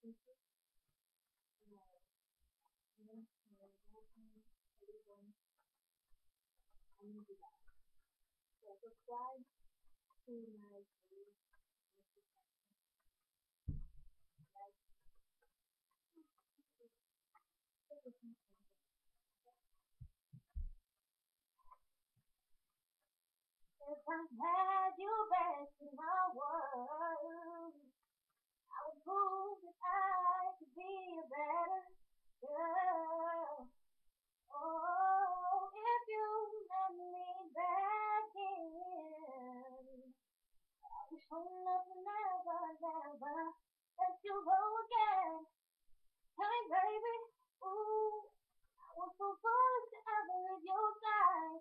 If I had you back in my world, I would prove that I could be a better girl. Oh, if you let me back in, I wish for nothing ever, never let you go again. Hey, baby, ooh, I was so foolish to ever leave your side,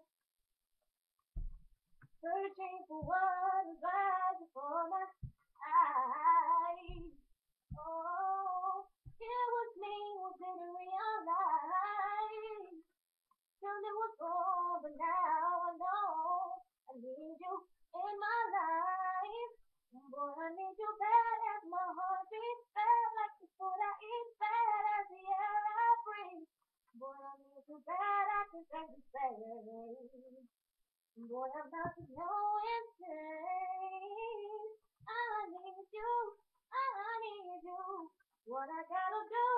searching for what is right before my eyes. Oh, it was me who didn't realize till it was gone, but now I know I need you in my life. Boy, I need you bad as my heart beats bad, like the food I eat, bad as the air I breathe. Boy, I need you bad, I can take it bad. Boy, I'm about to go insane. I need you, I need you. What I gotta do?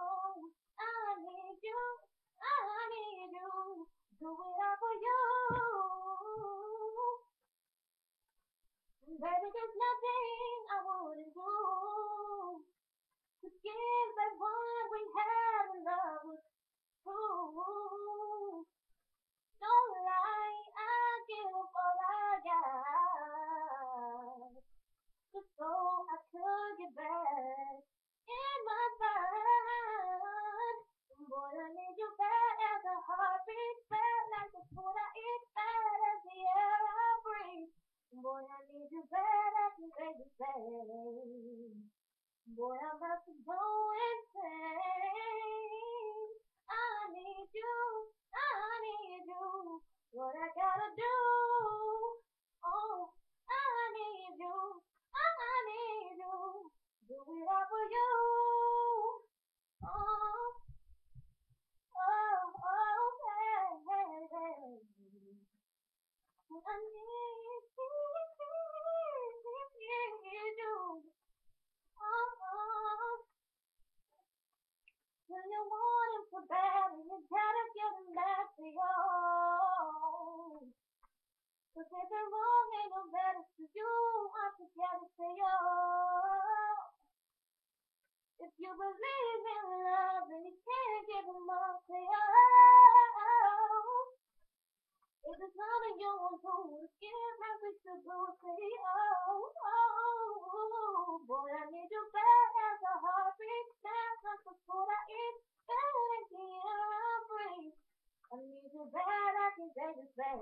Oh, I need you, I need you. Do it all for you. Baby, there's nothing I wouldn't do to give back what we had in love was true. Don't lie, I give up all I got just so I could get back in my mind. Boy, I need you bad as a heartbeat, bad like the food I eat, bad as the air I breathe. Boy, I need you bad as the baby say. Boy, I'm about to go insane. I need you, I need you. What I gotta do? Oh, I need you, I need you. Do it all for you. Oh, hey, hey, hey. I need you. Oh, when you want him so bad and you gotta give him back to you. Cause if it's wrong, ain't no better to you. I should get it to you. If you believe in love, then you can't give him up to you. If it's something you want to give, happy to do it to you. Oh, boy, I need you bad as a heartbeat, bad like the food I eat, bad like the air I breathe. I need you bad, I can take it back.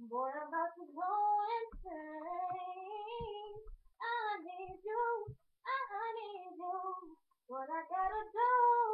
Boy, I'm about to go insane. I need you, I need you. What I gotta do?